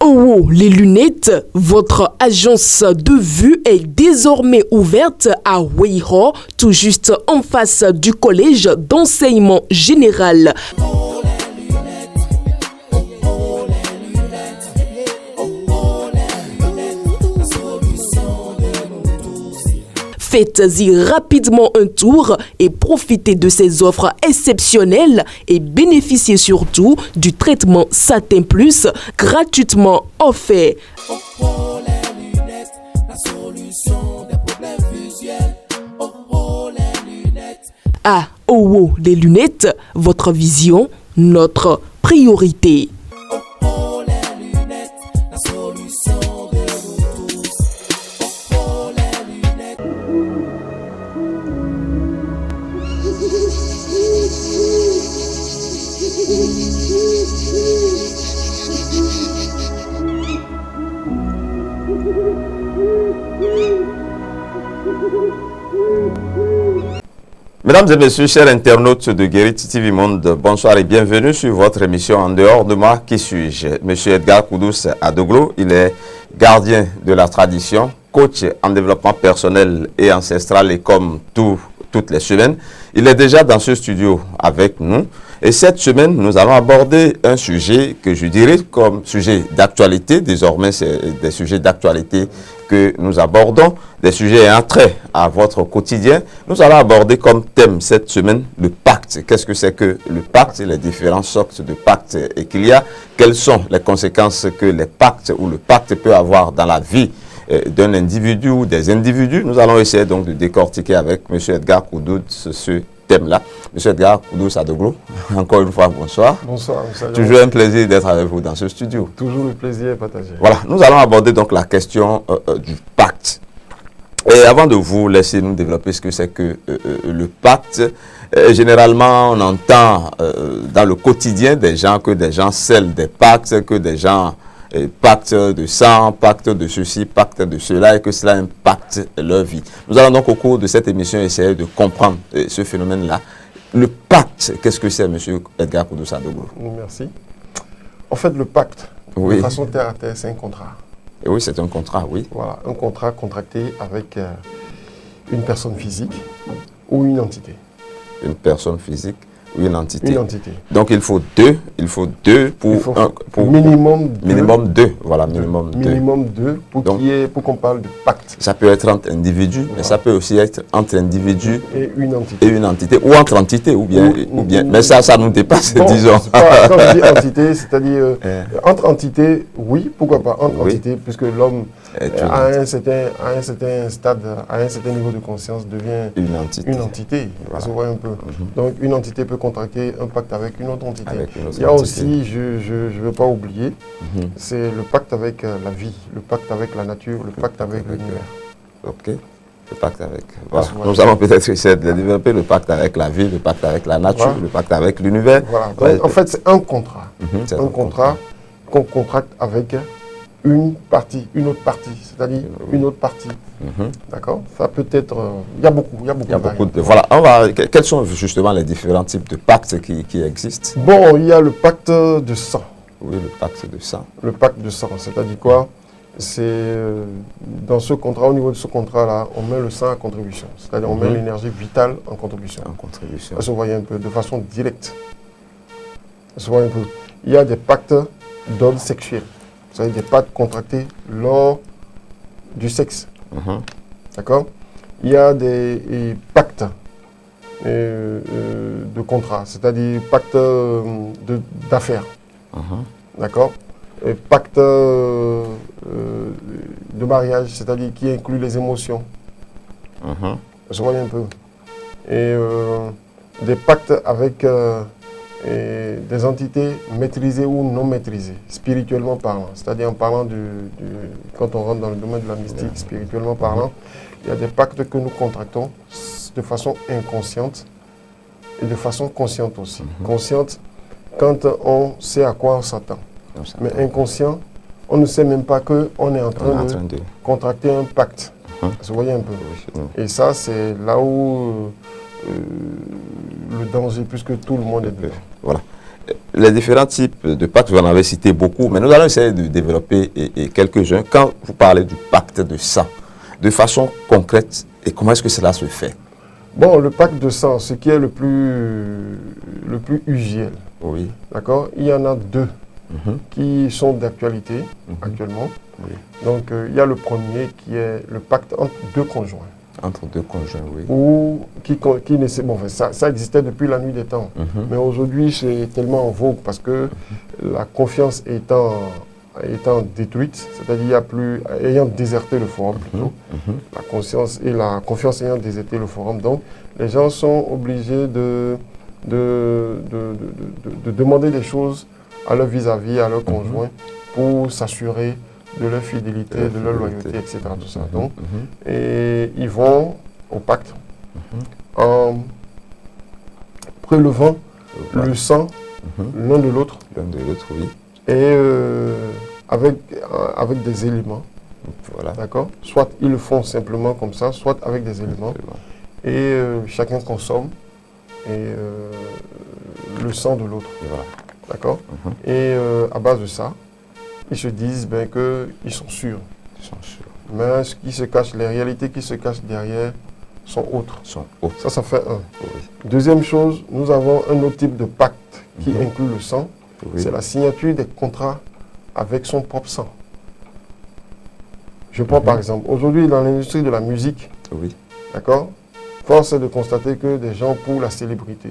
Oh, les lunettes, votre agence de vue est désormais ouverte à Weiho, tout juste en face du collège d'enseignement général. Faites-y rapidement un tour et profitez de ces offres exceptionnelles et bénéficiez surtout du traitement Satin Plus gratuitement offert. Ah, oh, les lunettes, votre vision, notre priorité. Mesdames et messieurs, chers internautes de Guériti TV Monde, bonsoir et bienvenue sur votre émission En dehors de moi, qui suis-je? Monsieur Edgar Koudous Adoglo, il est gardien de la tradition, coach en développement personnel et ancestral et comme toutes les semaines, il est déjà dans ce studio avec nous. Et cette semaine, nous allons aborder un sujet que je dirais comme sujet d'actualité. Désormais, c'est des sujets d'actualité que nous abordons, des sujets ayant trait à votre quotidien. Nous allons aborder comme thème cette semaine le pacte. Qu'est-ce que c'est que le pacte, les différentes sortes de pactes qu'il y a, quelles sont les conséquences que les pactes ou le pacte peut avoir dans la vie d'un individu ou des individus. Nous allons essayer donc de décortiquer avec M. Edgar Koudous ce thème-là. Monsieur Edgar Koudous Adoglo, encore une fois, bonsoir. Bonsoir. Toujours un plaisir d'être avec vous dans ce studio. Toujours le plaisir partagé. Voilà, nous allons aborder donc la question du pacte. Et avant de vous laisser nous développer ce que c'est que le pacte, généralement on entend dans le quotidien des gens scellent des pactes, que des gens pacte de sang, pacte de ceci, pacte de cela, et que cela impacte leur vie. Nous allons donc au cours de cette émission essayer de comprendre ce phénomène-là. Le pacte, qu'est-ce que c'est, monsieur Edgar Koudous Adoglo? Merci. En fait, le pacte, oui, de façon terre à terre, c'est un contrat. Et oui, c'est un contrat, oui. Voilà, un contrat contracté avec une personne physique ou une entité. Une personne physique ou une entité. Une entité. Donc il faut deux pour minimum deux. Voilà, minimum deux. Minimum deux pour qu'on parle de pacte. Ça peut être entre individus, voilà, mais ça peut aussi être entre individus et une entité. Ou entre entités, ou bien. Mais ça nous dépasse, bon, disons. Quand je dis entité, c'est-à-dire entre entités, oui, pourquoi pas entre entités, puisque l'homme à un certain stade, à un certain niveau de conscience devient une entité. Voilà. Ça se voit un peu. Donc une entité peut contracter un pacte avec une autre entité. Il y a aussi, je ne veux pas oublier, c'est le pacte avec la vie, le pacte avec la nature, le pacte avec l'univers. Ok, le pacte avec... Voilà. Nous allons peut-être essayer de développer le pacte avec la vie, le pacte avec la nature, voilà, le pacte avec l'univers. Voilà. Donc, en fait, c'est un contrat. Un contrat qu'on contracte avec une autre partie, c'est-à-dire une autre partie. D'accord? Ça peut être... Il y a beaucoup de... Voilà. Quels sont justement les différents types de pactes qui existent? Bon, il y a le pacte de sang. Oui, le pacte de sang. Le pacte de sang, c'est-à-dire quoi? C'est dans ce contrat, au niveau de ce contrat-là, on met le sang à contribution. C'est-à-dire on met l'énergie vitale en contribution. Ça se voit un peu, de façon directe. Ça se voit un peu. Il y a des pactes d'ordre sexuel. C'est-à-dire des pactes contractés lors du sexe. D'accord? Il y a des pactes de contrat, c'est-à-dire pactes d'affaires. D'accord? Et pacte de mariage, c'est-à-dire qui inclut les émotions. Je vois un peu. Et des pactes avec des entités maîtrisées ou non maîtrisées, spirituellement parlant. C'est-à-dire en parlant quand on rentre dans le domaine de la mystique, spirituellement parlant, il y a des pactes que nous contractons de façon inconsciente et de façon consciente aussi. Consciente quand on sait à quoi on s'attend. Mais inconscient, on ne sait même pas qu'on est en train de contracter un pacte. Vous voyez un peu. Et ça, c'est là où le danger puisque tout le monde est dedans. Voilà. Les différents types de pactes, vous en avez cité beaucoup, mais nous allons essayer de développer quelques-uns. Quand vous parlez du pacte de sang, de façon concrète, et comment est-ce que cela se fait? Bon, le pacte de sang, ce qui est le plus usuel, Oui. d'accord? Il y en a deux qui sont d'actualité actuellement. Oui. Donc, il y a le premier qui est le pacte entre deux conjoints. Entre deux conjoints, oui. Ou qui ne bon, ça existait depuis la nuit des temps. Mais aujourd'hui, c'est tellement en vogue parce que la confiance étant détruite, c'est-à-dire il y a plus, ayant déserté le forum plutôt, la confiance ayant déserté le forum, donc les gens sont obligés de demander des choses à leur vis-à-vis, à leur conjoint, pour s'assurer de leur fidélité, de leur loyauté, etc. Tout ça. Donc, et ils vont au pacte en prélevant le sang l'un de l'autre. L'un de l'autre, oui. Et avec des éléments. Voilà. D'accord. Soit ils le font simplement comme ça, soit avec des éléments. Et chacun consomme le sang de l'autre. Voilà. D'accord. Et à base de ça, ils se disent qu'ils sont sûrs. Ils sont sûrs. Mais ce qui se cache, les réalités qui se cachent derrière sont autres. Ça fait un. Oui. Deuxième chose, nous avons un autre type de pacte qui inclut le sang. Oui. C'est la signature des contrats avec son propre sang. Je prends par exemple, aujourd'hui dans l'industrie de la musique, d'accord, force est de constater que des gens pour la célébrité,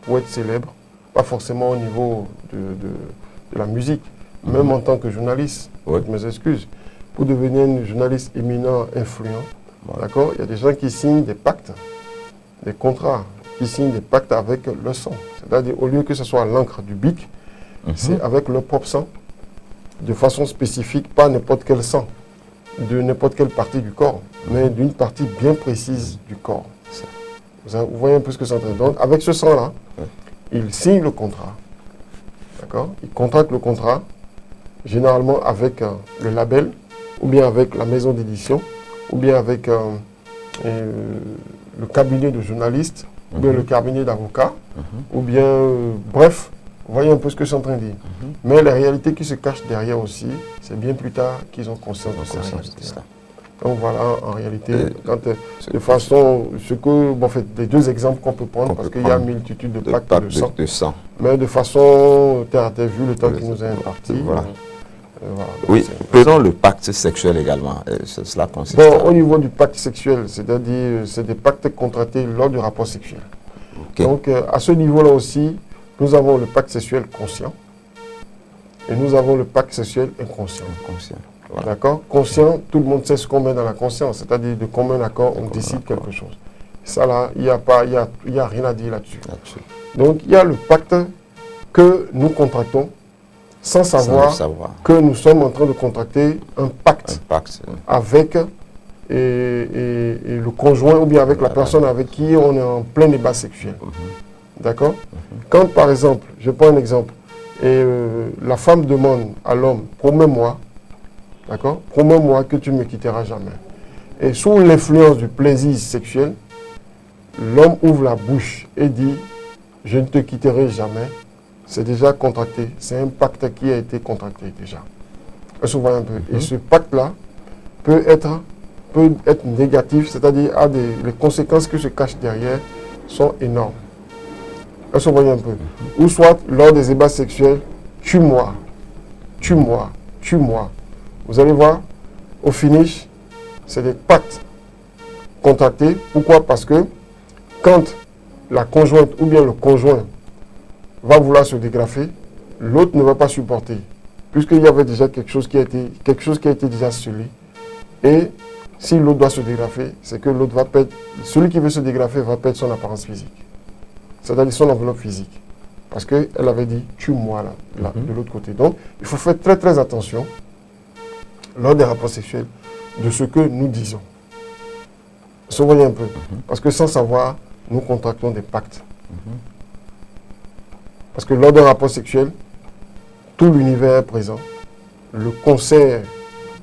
pour être célèbres, pas forcément au niveau de la musique, même en tant que journaliste, avec mes excuses, pour devenir un journaliste éminent, influent, d'accord, il y a des gens qui signent des pactes, des contrats, qui signent des pactes avec le sang. C'est-à-dire, au lieu que ce soit à l'encre du bic, c'est avec leur propre sang, de façon spécifique, pas n'importe quel sang, de n'importe quelle partie du corps, mais d'une partie bien précise du corps. Vous voyez un peu ce que c'est en train de dire. Donc, avec ce sang-là, ils signent le contrat. D'accord? Ils contractent le contrat, généralement avec le label, ou bien avec la maison d'édition, ou bien avec le cabinet de journalistes, ou bien le cabinet d'avocats, ou bien, bref, vous voyez un peu ce que je suis en train de dire. Mais la réalité qui se cache derrière aussi, c'est bien plus tard qu'ils ont conscience de ça. Donc voilà, en réalité, de façon, les deux exemples qu'on peut prendre, parce qu'il y a une multitude de pactes de sang. Mais de façon terre à terre, vu le temps qui nous est imparti. Voilà. Oui, prenons le pacte sexuel également. Cela consiste au niveau du pacte sexuel, c'est-à-dire c'est des pactes contractés lors du rapport sexuel. Donc à ce niveau-là aussi, nous avons le pacte sexuel conscient et nous avons le pacte sexuel inconscient. Voilà. D'accord? Conscient, tout le monde sait ce qu'on met dans la conscience, c'est-à-dire de commun accord, on décide quelque chose. Ça là, il n'y a rien à dire là-dessus. Donc il y a le pacte que nous contractons sans savoir que nous sommes en train de contracter un pacte avec le conjoint ou bien avec la personne avec qui on est en plein débat sexuel. D'accord? Quand par exemple, je prends un exemple, et la femme demande à l'homme, promets-moi, d'accord? Promets-moi que tu ne me quitteras jamais. Et sous l'influence du plaisir sexuel, l'homme ouvre la bouche et dit, je ne te quitterai jamais. C'est déjà contracté. C'est un pacte qui a été contracté déjà. Est-ce que vous voyez un peu? Et ce pacte-là peut être négatif, c'est-à-dire les conséquences qui se cachent derrière sont énormes. Est-ce que vous voyez un peu? Ou soit, lors des débats sexuels, tue-moi, tue-moi, tue-moi. Vous allez voir, au finish, c'est des pactes contractés. Pourquoi? Parce que quand la conjointe ou bien le conjoint va vouloir se dégrafer, l'autre ne va pas supporter. Puisqu'il y avait déjà quelque chose qui a été déjà scellé. Et si l'autre doit se dégrafer, c'est que l'autre va perdre, celui qui veut se dégrafer va perdre son apparence physique. C'est-à-dire son enveloppe physique. Parce qu'elle avait dit, tue-moi là, de l'autre côté. Donc, il faut faire très très attention lors des rapports sexuels de ce que nous disons. Surveillez un peu. Parce que sans savoir, nous contractons des pactes. Parce que lors d'un rapport sexuel, tout l'univers est présent. Le concert,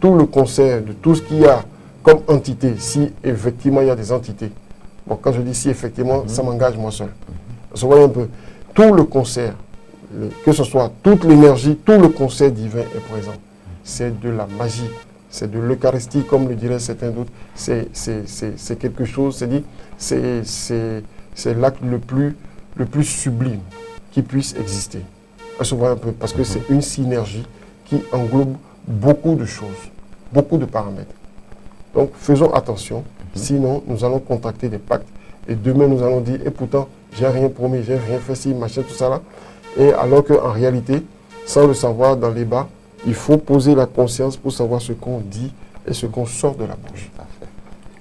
tout le concert de tout ce qu'il y a comme entité, si effectivement il y a des entités. Bon, quand je dis si effectivement, ça m'engage moi seul. Vous voyez un peu, tout le concert, que ce soit toute l'énergie, tout le concert divin est présent. C'est de la magie, c'est de l'Eucharistie, comme le diraient certains d'autres. C'est quelque chose, c'est l'acte le plus sublime qui puisse exister. Vous voyez un peu, parce que c'est une synergie qui englobe beaucoup de choses, beaucoup de paramètres. Donc faisons attention, sinon nous allons contracter des pactes. Et demain nous allons dire, et pourtant, j'ai rien promis, j'ai rien fait, si, machin, tout ça là. Et alors qu'en réalité, sans le savoir dans les bas, il faut poser la conscience pour savoir ce qu'on dit et ce qu'on sort de la bouche.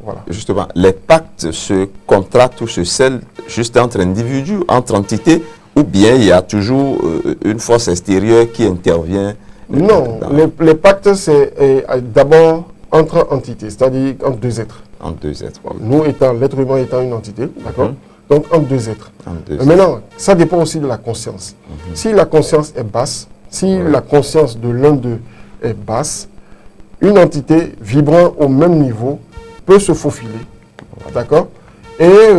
Voilà. Justement, les pactes se contractent ou se scellent juste entre individus, entre entités, ou bien il y a toujours une force extérieure qui intervient? Non, les pactes, c'est d'abord entre entités, c'est-à-dire entre deux êtres. Entre deux êtres. Oui. Nous, l'être humain étant une entité, d'accord? Donc entre deux êtres. Entre deux maintenant, ça dépend aussi de la conscience. Si la conscience est basse, si la conscience de l'un d'eux est basse, une entité vibrant au même niveau peut se faufiler, d'accord? Et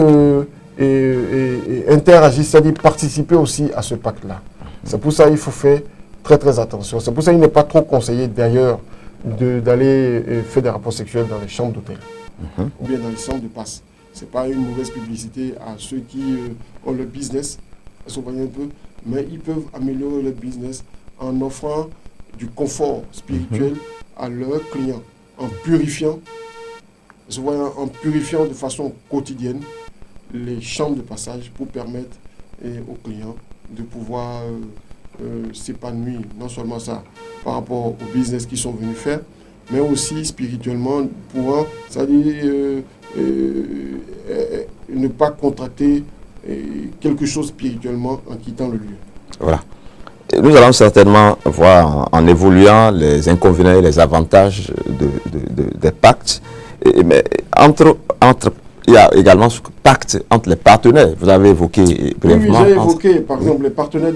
interagir, c'est-à-dire participer aussi à ce pacte-là. C'est pour ça qu'il faut faire très très attention. C'est pour ça qu'il n'est pas trop conseillé d'ailleurs d'aller faire des rapports sexuels dans les chambres d'hôtel ou bien dans les chambres de passe. Ce n'est pas une mauvaise publicité à ceux qui ont le business, vous voyez un peu, mais ils peuvent améliorer leur business en offrant du confort spirituel à leurs clients, en purifiant de façon quotidienne les chambres de passage pour permettre aux clients de pouvoir s'épanouir, non seulement ça par rapport au business qu'ils sont venus faire, mais aussi spirituellement, pour c'est-à-dire ne pas contracter quelque chose spirituellement en quittant le lieu. Voilà. Et nous allons certainement voir en évoluant les inconvénients et les avantages des pactes. Mais il y a également ce pacte entre les partenaires. Vous avez évoqué brièvement. Oui, j'ai évoqué, par exemple, les partenaires,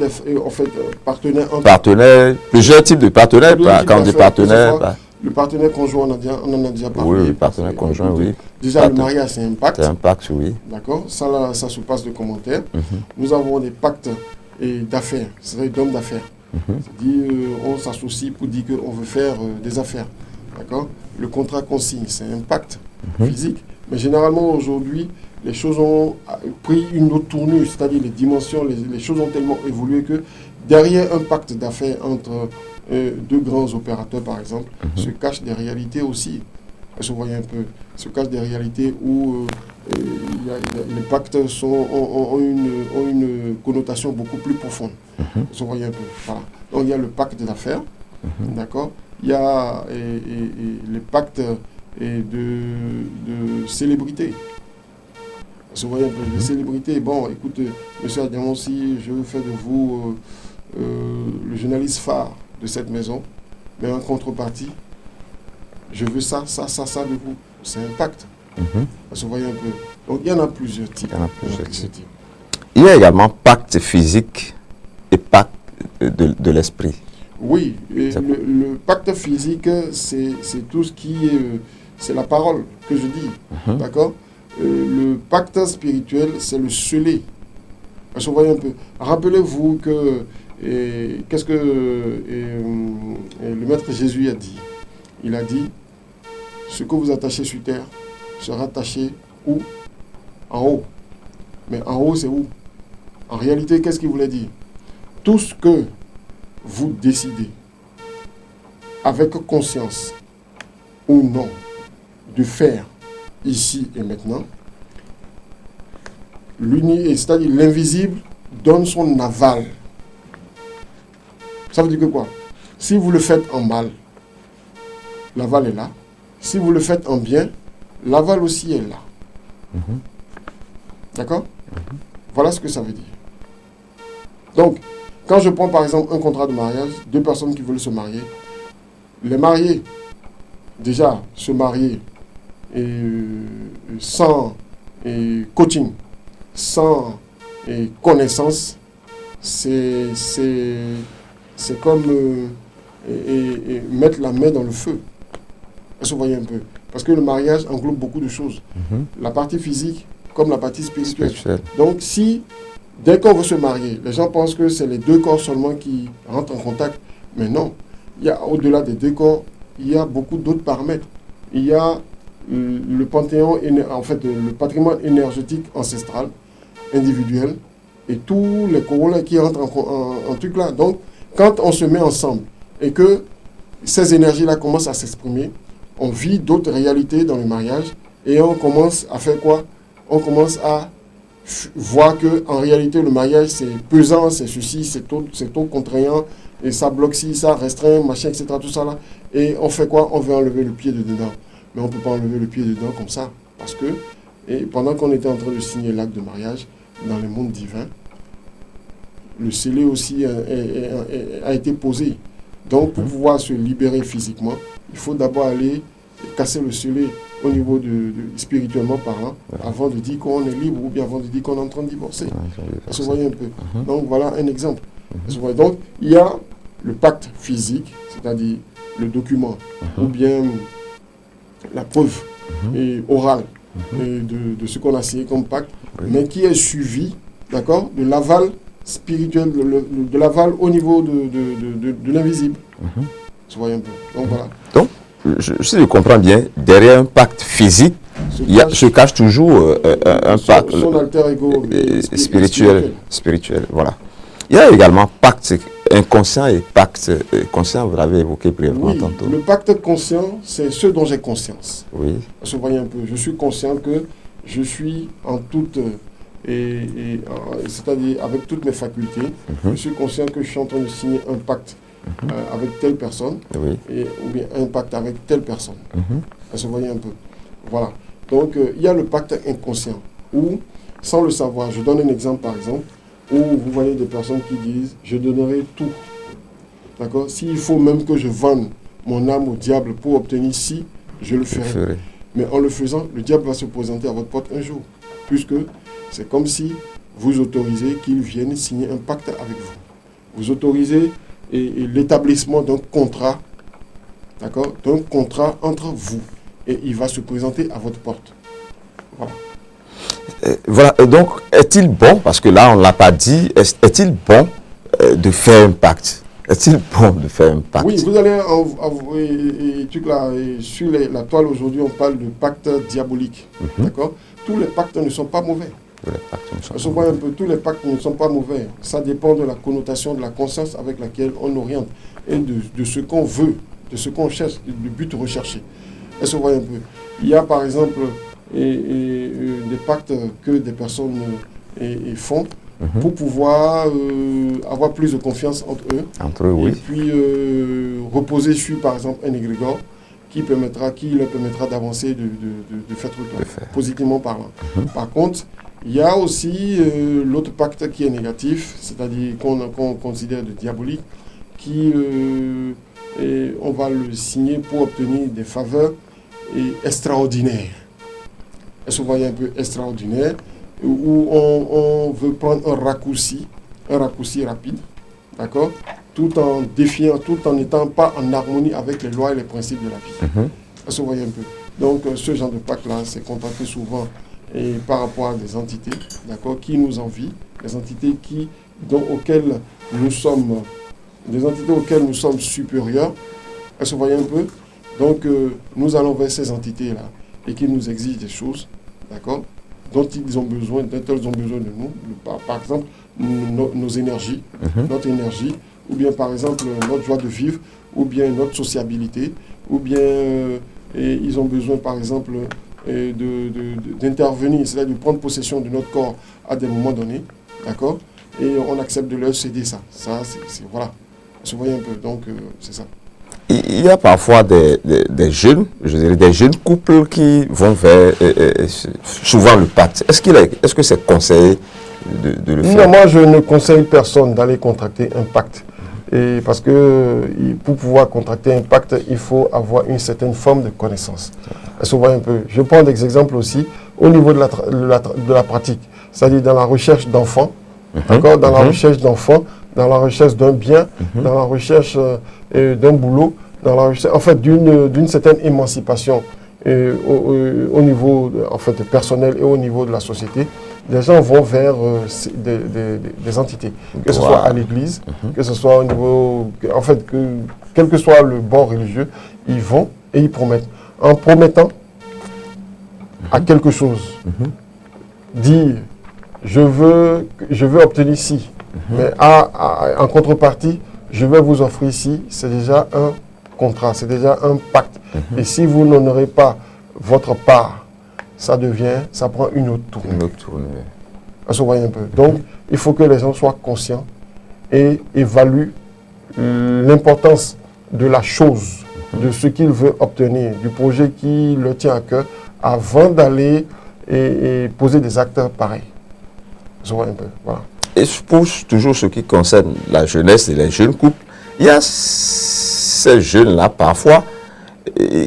partenaires, plusieurs types de partenaires. Quand on dit partenaires, le partenaire conjoint, on en a déjà parlé. Oui, le partenaire conjoint, oui. Déjà, le mariage, c'est un pacte. C'est un pacte, oui. D'accord, ça se passe de commentaires. Nous avons des pactes d'affaires, c'est-à-dire d'hommes d'affaires. C'est-à-dire, on s'associe pour dire qu'on veut faire des affaires. D'accord. Le contrat consigne, c'est un pacte physique. Mais généralement, aujourd'hui, les choses ont pris une autre tournure, c'est-à-dire les dimensions, les choses ont tellement évolué que derrière un pacte d'affaires entre deux grands opérateurs, par exemple, se cachent des réalités aussi. Vous voyez un peu, se cachent des réalités où les pactes ont une connotation beaucoup plus profonde. Vous voyez un peu. Voilà. Donc il y a le pacte d'affaires, d'accord. Il y a les pactes de célébrité. Vous voyez un peu, les célébrités. Bon, écoute, monsieur Adiamon, si je veux faire de vous le journaliste phare de cette maison, mais en contrepartie, je veux ça de vous. C'est un pacte. Vous voyez un peu. Donc il y en a plusieurs types. Il y a également pacte physique et pacte de l'esprit. Oui, le pacte physique, c'est tout ce qui est... c'est la parole que je dis, d'accord. Le pacte spirituel, c'est le scellé. Vous voyez un peu. Rappelez-vous que... qu'est-ce que le Maître Jésus a dit? Il a dit, ce que vous attachez sur terre sera attaché où? En haut. Mais en haut, c'est où? En réalité, qu'est-ce qu'il voulait dire? Tout ce que vous décidez avec conscience ou non de faire ici et maintenant, c'est-à-dire l'invisible donne son aval. Ça veut dire que quoi? Si vous le faites en mal, l'aval est là. Si vous le faites en bien, l'aval aussi est là. D'accord? Voilà ce que ça veut dire. Donc, quand je prends par exemple un contrat de mariage, deux personnes qui veulent se marier, les mariés, déjà se marier sans coaching, sans connaissance, c'est comme mettre la main dans le feu. Vous voyez un peu. Parce que le mariage englobe beaucoup de choses. La partie physique comme la partie spirituelle. Donc si Dès qu'on veut se marier, les gens pensent que c'est les deux corps seulement qui rentrent en contact. Mais non, il y a au-delà des deux corps, il y a beaucoup d'autres paramètres. Il y a le panthéon, en fait, le patrimoine énergétique ancestral, individuel, et tous les corollaires qui rentrent en truc là. Donc, quand on se met ensemble et que ces énergies-là commencent à s'exprimer, on vit d'autres réalités dans le mariage et on commence à faire quoi? On commence à voir que en réalité le mariage c'est pesant, c'est ceci, c'est trop contraignant et ça bloque ci, ça restreint, machin, etc. Tout ça là. Et on fait quoi? On veut enlever le pied de dedans. Mais on ne peut pas enlever le pied dedans comme ça. Parce que et pendant qu'on était en train de signer l'acte de mariage, dans le monde divin, le scellé aussi a été posé. Donc pour pouvoir se libérer physiquement, il faut d'abord aller casser le scellé au niveau spirituellement parlant, avant de dire qu'on est libre ou bien avant de dire qu'on est en train de divorcer. Vous voyez un peu. Donc voilà un exemple. Donc il y a le pacte physique, c'est-à-dire le document, ou bien la preuve orale de ce qu'on a signé comme pacte, mais qui est suivi, d'accord, de l'aval spirituel, de l'aval au niveau de l'invisible. Vous voyez un peu. Donc voilà. Donc, si je comprends bien, derrière un pacte physique, se cache toujours un pacte son alter ego spirituel. Voilà. Il y a également pacte inconscient et pacte conscient, vous l'avez évoqué brièvement tantôt. Le pacte conscient, c'est ce dont j'ai conscience. Oui. Vous voyez un peu, je suis conscient que je suis en toute, c'est-à-dire avec toutes mes facultés, je suis conscient que je suis en train de signer un pacte avec telle personne, ou bien un pacte avec telle personne. Vous voyez un peu. Voilà. Donc, il y a le pacte inconscient, où, sans le savoir, je donne un exemple par exemple, où vous voyez des personnes qui disent « je donnerai tout ». D'accord? S'il faut même que je vende mon âme au diable pour obtenir ci, je le ferai. Mais en le faisant, le diable va se présenter à votre porte un jour, puisque c'est comme si vous autorisez qu'il vienne signer un pacte avec vous. Vous autorisez l'établissement d'un contrat, d'accord, d'un contrat entre vous, et il va se présenter à votre porte. Voilà. Voilà, donc est-il bon, parce que là on ne l'a pas dit, est-il bon de faire un pacte? Est-il bon de faire un pacte? Oui, vous allez sur la toile aujourd'hui, on parle de pacte diabolique. D'accord? Tous les pactes ne sont pas mauvais. Tous les pactes ne sont pas mauvais. Ça dépend de la connotation, de la conscience avec laquelle on oriente et de ce qu'on veut, de ce qu'on cherche, du but recherché. Est-ce que vous voyez un peu? Il y a par exemple des pactes que des personnes font pour pouvoir avoir plus de confiance entre eux, oui. Et puis reposer sur par exemple un égrégore qui leur permettra d'avancer de faire truc là, positivement parlant. Par contre, il y a aussi l'autre pacte qui est négatif, c'est-à-dire qu'on considère de diabolique, qui on va le signer pour obtenir des faveurs extraordinaires. Est-ce que vous voyez un peu extraordinaire, où on veut prendre un raccourci rapide, d'accord, tout en défiant, tout en n'étant pas en harmonie avec les lois et les principes de la vie. Est-ce que vous voyez un peu? Donc ce genre de pacte-là, c'est contacté souvent par rapport à des entités, d'accord, qui nous envient, des entités auxquelles nous sommes supérieurs. Est-ce que vous voyez un peu? Donc nous allons vers ces entités-là et qui nous exigent des choses, d'accord, dont elles ont besoin de nous, par exemple nos énergies, notre énergie, ou bien par exemple notre joie de vivre, ou bien notre sociabilité, ou bien ils ont besoin par exemple d'intervenir, c'est-à-dire de prendre possession de notre corps à des moments donnés, d'accord, et on accepte de leur céder ça. Ça, voilà, vous voyez un peu, donc c'est ça. Il y a parfois des jeunes, je dirais des jeunes couples qui vont vers souvent le pacte. Est-ce que c'est conseillé de le faire? Non, moi je ne conseille personne d'aller contracter un pacte. Et parce que pour pouvoir contracter un pacte, il faut avoir une certaine forme de connaissance. Un peu. Je prends des exemples aussi au niveau de la pratique, c'est-à-dire dans la recherche d'enfants, d'accord, dans la recherche d'enfants, dans la recherche d'un bien, dans la recherche d'un boulot, dans la recherche, en fait, d'une certaine émancipation au niveau en fait, personnel et au niveau de la société. les gens vont vers des entités, que ce soit à l'église, que ce soit au niveau... En fait, quel que soit le bord religieux, ils vont et ils promettent. En promettant à quelque chose, dire je veux obtenir ci, mais en contrepartie, je vais vous offrir ci, c'est déjà un contrat, c'est déjà un pacte. Et si vous n'honorez pas votre part, ça prend une autre tournée. Ça se voit un peu. Donc, il faut que les gens soient conscients et évaluent l'importance de la chose, de ce qu'ils veulent obtenir, du projet qui leur tient à cœur, avant d'aller et poser des actes pareils. Ça se voit un peu. Voilà. Et pour toujours ce qui concerne la jeunesse et les jeunes couples, il y a ces jeunes-là, parfois,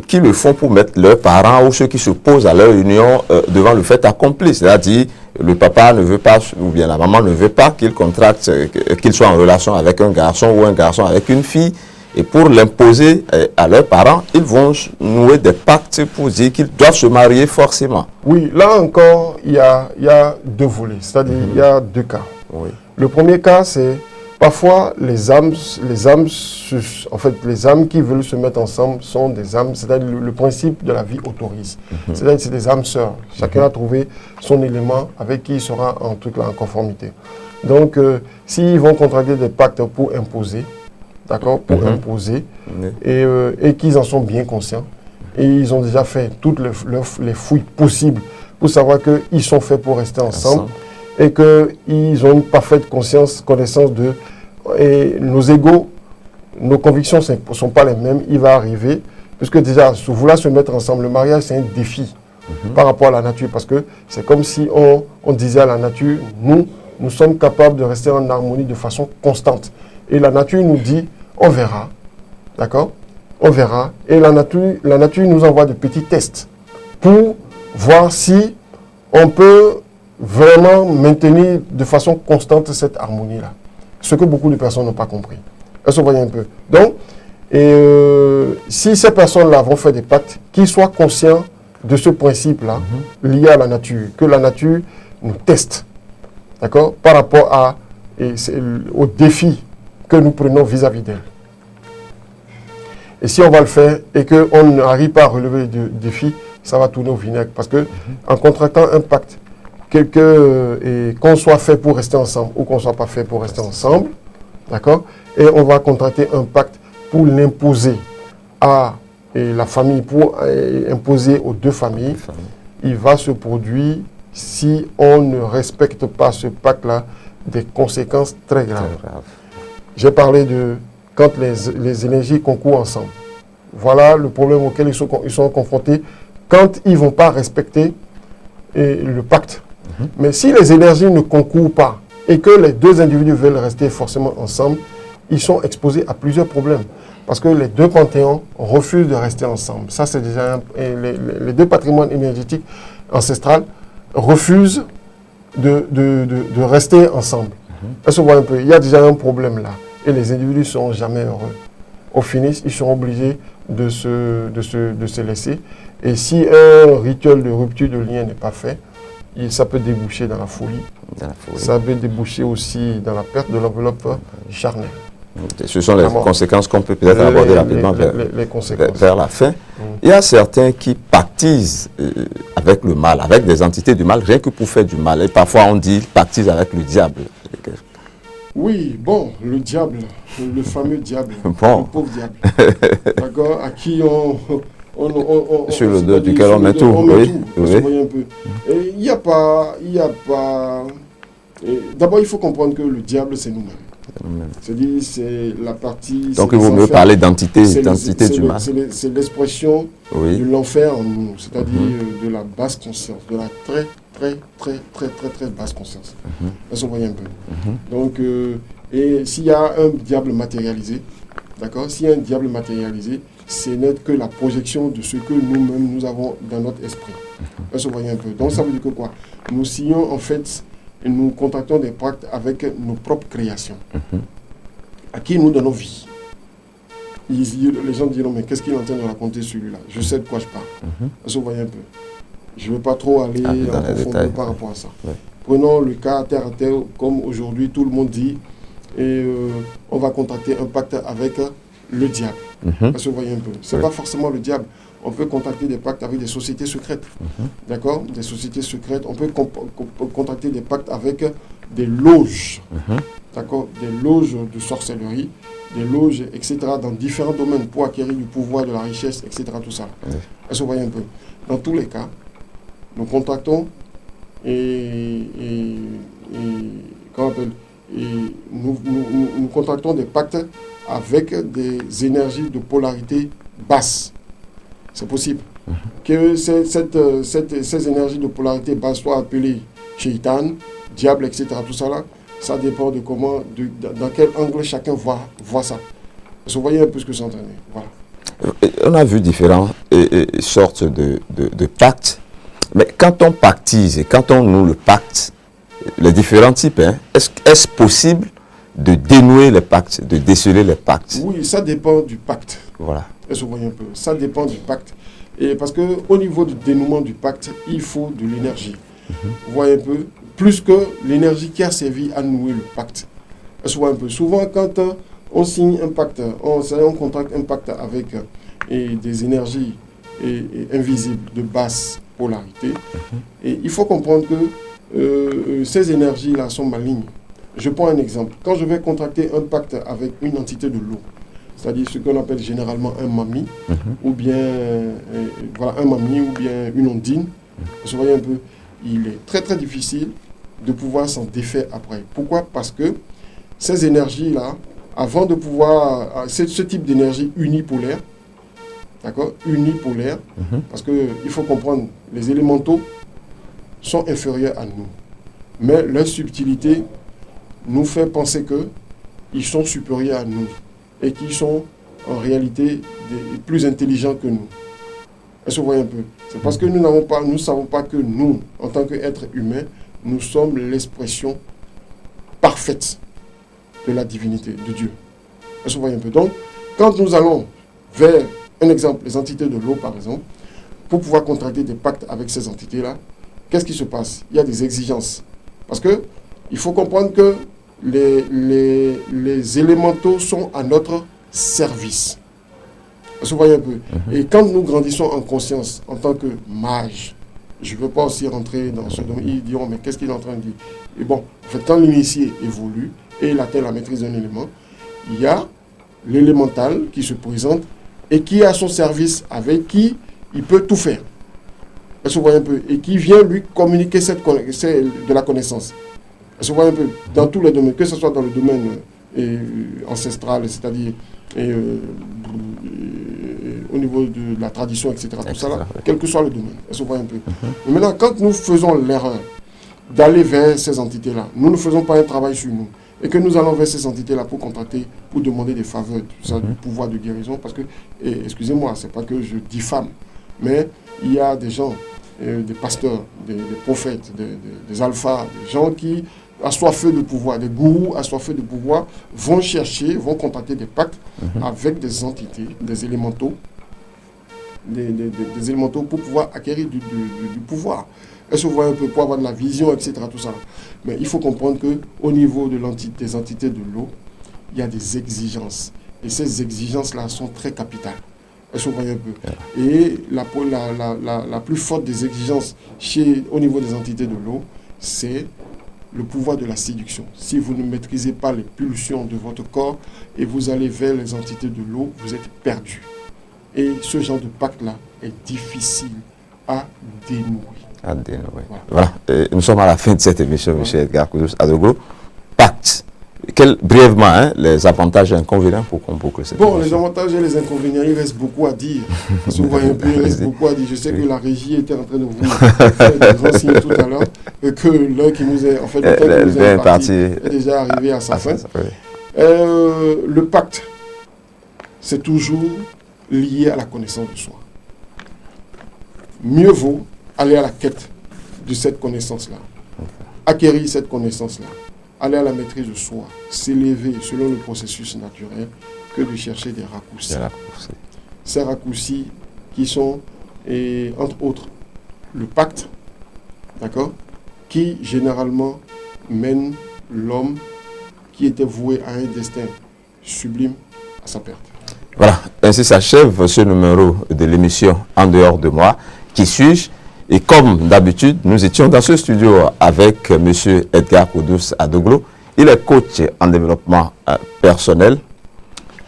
qui le font pour mettre leurs parents ou ceux qui s'opposent à leur union devant le fait accompli. C'est-à-dire, le papa ne veut pas, ou bien la maman ne veut pas qu'il contracte, qu'il soit en relation avec un garçon ou un garçon avec une fille. Et pour l'imposer à leurs parents, ils vont nouer des pactes pour dire qu'ils doivent se marier forcément. Oui, là encore, il y a deux volets, c'est-à-dire il y a deux cas. Oui. Le premier cas, c'est parfois les âmes qui veulent se mettre ensemble sont des âmes, c'est-à-dire le principe de la vie autorise. C'est-à-dire que c'est des âmes sœurs. Chacun a trouvé son élément avec qui il sera en conformité. Donc, s'ils vont contracter des pactes pour imposer, d'accord, pour imposer, et qu'ils en sont bien conscients, et ils ont déjà fait toutes les fouilles possibles pour savoir qu'ils sont faits pour rester ensemble. Et qu'ils ont une parfaite connaissance de nos égos, nos convictions ne sont pas les mêmes, il va arriver, puisque déjà, vouloir se mettre ensemble, le mariage c'est un défi par rapport à la nature, parce que c'est comme si on disait à la nature, nous sommes capables de rester en harmonie de façon constante. Et la nature nous dit, on verra, d'accord? On verra, et la nature nous envoie de petits tests pour voir si on peut vraiment maintenir de façon constante cette harmonie-là. Ce que beaucoup de personnes n'ont pas compris. Elles se voient un peu. Donc, si ces personnes-là vont faire des pactes, qu'ils soient conscients de ce principe-là, lié à la nature, que la nature nous teste, d'accord, par rapport aux défis que nous prenons vis-à-vis d'elle. Et si on va le faire et qu'on n'arrive pas à relever le défi, ça va tourner au vinaigre. Parce que en contractant un pacte, qu'on soit fait pour rester ensemble ou qu'on ne soit pas fait pour rester ensemble, d'accord, et on va contracter un pacte pour l'imposer à la famille, pour imposer aux deux familles, il va se produire, si on ne respecte pas ce pacte-là, des conséquences très graves. J'ai parlé de quand les énergies concourent ensemble. Voilà le problème auquel ils sont confrontés quand ils ne vont pas respecter le pacte. Mais si les énergies ne concourent pas et que les deux individus veulent rester forcément ensemble, ils sont exposés à plusieurs problèmes. Parce que les deux panthéons refusent de rester ensemble. Ça, c'est déjà les deux patrimoines énergétiques ancestrales refusent de rester ensemble. On se voit un peu. Il y a déjà un problème là. Et les individus ne seront jamais heureux. Au finish, ils seront obligés de se laisser. Et si un rituel de rupture de lien n'est pas fait, ça peut déboucher dans la folie. Ça peut déboucher aussi dans la perte de l'enveloppe charnelle. Ce sont les conséquences qu'on peut peut-être aborder rapidement vers la fin. Il y a certains qui pactisent avec le mal, avec des entités du mal, rien que pour faire du mal. Et parfois on dit pactisent avec le diable. Oui, bon, le diable, le fameux diable, bon. Le pauvre diable, d'accord, à qui sur le dos duquel on met tout. Il n'y a pas... D'abord, il faut comprendre que le diable, c'est nous-mêmes. C'est-à-dire, c'est la partie... Donc, il vaut mieux parler d'entité du mal. C'est l'expression de l'enfer en nous, c'est-à-dire de la basse conscience, de la très basse conscience. Elles sont voyées un peu. Donc, et s'il y a un diable matérialisé, d'accord, s'il y a un diable matérialisé, ce n'est que la projection de ce que nous-mêmes nous avons dans notre esprit. Elles se voyez un peu. Donc, ça veut dire que quoi? Nous signons en fait, nous contractons des pactes avec nos propres créations, à qui nous donnons vie. Les gens diront, mais qu'est-ce qu'il est en train de raconter celui-là? Je sais de quoi je parle. Elles se voyez un peu. Je ne veux pas trop aller en profondeur par rapport à ça. Prenons le cas terre à terre, comme aujourd'hui tout le monde dit, et on va contracter un pacte avec le diable. Parce que vous voyez un peu, ce n'est pas forcément le diable. On peut contracter des pactes avec des sociétés secrètes. D'accord? Des sociétés secrètes. On peut contracter des pactes avec des loges. D'accord? Des loges de sorcellerie, des loges, etc. dans différents domaines pour acquérir du pouvoir, de la richesse, etc. Tout ça. Est-ce que vous voyez un peu? Dans tous les cas, nous contractons comment on appelle, nous contractons des pactes avec des énergies de polarité basse. C'est possible. Que ces énergies de polarité basse soient appelées shaitan, diable, etc. Tout ça là, ça dépend de comment, dans quel angle chacun voit ça. Vous voyez un peu ce que c'est en train de dire. Voilà. On a vu différentes sortes de pactes. Mais quand on pactise et quand on noue le pacte, les différents types, est-ce possible de dénouer les pactes, de déceler les pactes? Oui, ça dépend du pacte. Voilà. Est-ce que vous voyez un peu? Ça dépend du pacte. Et parce qu'au niveau du dénouement du pacte, il faut de l'énergie. Vous voyez un peu? Plus que l'énergie qui a servi à nouer le pacte. Est-ce que vous voyez un peu? Souvent, quand on signe un pacte, on contracte un pacte avec des énergies invisibles de basse polarité, et il faut comprendre que ces énergies-là sont malignes. Je prends un exemple. Quand je vais contracter un pacte avec une entité de l'eau, c'est-à-dire ce qu'on appelle généralement un mami, ou bien un mami, ou bien une ondine, vous voyez un peu, il est très très difficile de pouvoir s'en défaire après. Pourquoi? Parce que ces énergies-là, avant de pouvoir, ce type d'énergie unipolaire, d'accord, unipolaire, parce qu'il faut comprendre, les élémentaux sont inférieurs à nous, mais leur subtilité nous fait penser qu'ils sont supérieurs à nous et qu'ils sont en réalité plus intelligents que nous. Est-ce que vous voyez un peu? C'est parce que nous ne savons pas que nous, en tant qu'êtres humains, nous sommes l'expression parfaite de la divinité, de Dieu. Est-ce que vous voyez un peu? Donc, quand nous allons vers, un exemple, les entités de l'eau, par exemple, pour pouvoir contracter des pactes avec ces entités-là, qu'est-ce qui se passe? Il y a des exigences. Parce que il faut comprendre que les élémentaux sont à notre service. Est-ce que vous voyez un peu? Et quand nous grandissons en conscience, en tant que mage, je ne veux pas aussi rentrer dans ce domaine, ils diront, mais qu'est-ce qu'il est en train de dire? Et bon, en fait, quand l'initié évolue et il atteint la maîtrise d'un élément, il y a l'élémental qui se présente et qui est à son service, avec qui il peut tout faire. Est-ce que vous voyez un peu? Et qui vient lui communiquer de la connaissance. Est-ce que vous voyez un peu? Dans tous les domaines, que ce soit dans le domaine ancestral, c'est-à-dire au niveau de la tradition, etc. Tout ça là, quel que soit le domaine. Est-ce que vous voyez un peu? Mais maintenant, quand nous faisons l'erreur d'aller vers ces entités-là, nous ne faisons pas un travail sur nous, et que nous allons vers ces entités-là pour contracter, pour demander des faveurs, du pouvoir de guérison, parce que, excusez-moi, c'est pas que je diffame, mais il y a des gens, des pasteurs, des prophètes, des alphas, des gens qui, assoiffés de pouvoir, des gourous assoiffés de pouvoir, vont contracter des pactes avec des entités, des élémentaux, des élémentaux pour pouvoir acquérir du pouvoir. Est-ce que vous voyez un peu, pour avoir de la vision, etc. Tout ça. Mais il faut comprendre qu'au niveau des entités de l'eau, il y a des exigences. Et ces exigences-là sont très capitales. Est-ce que vous voyez un peu? Et la plus forte des exigences au niveau des entités de l'eau, c'est le pouvoir de la séduction. Si vous ne maîtrisez pas les pulsions de votre corps et vous allez vers les entités de l'eau, vous êtes perdu. Et ce genre de pacte-là est difficile à dénouer. Voilà. Nous sommes à la fin de cette émission, M. Edgar Koudous Adoglo. Pacte. Brièvement, les avantages et inconvénients pour qu'on boucle cette émission. Les avantages et les inconvénients, il reste beaucoup à dire. Si vous voyez un peu, il reste beaucoup à dire. Je sais que la régie était en train de vous faire des grands signes tout à l'heure, que l'heure qui nous est, en fait, le temps qui nous est imparti est déjà arrivé à sa fin. Le pacte, c'est toujours lié à la connaissance de soi. Mieux vaut aller à la quête de cette connaissance-là, acquérir cette connaissance-là, aller à la maîtrise de soi, s'élever selon le processus naturel, que de chercher des raccourcis. Ces raccourcis qui sont, entre autres, le pacte, d'accord, qui généralement mène l'homme qui était voué à un destin sublime à sa perte. Voilà, ainsi s'achève ce numéro de l'émission En dehors de moi. Qui suis-je? Et comme d'habitude, nous étions dans ce studio avec M. Edgar Koudous Adoglo. Il est coach en développement personnel.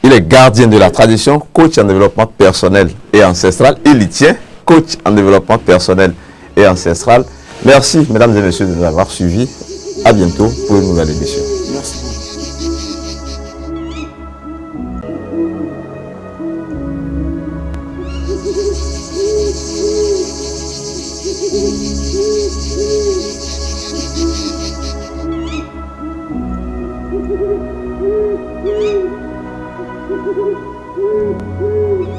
Il est gardien de la tradition, coach en développement personnel et ancestral. Il y tient, coach en développement personnel et ancestral. Merci, mesdames et messieurs, de nous avoir suivis. À bientôt pour une nouvelle émission. Merci. Thank you.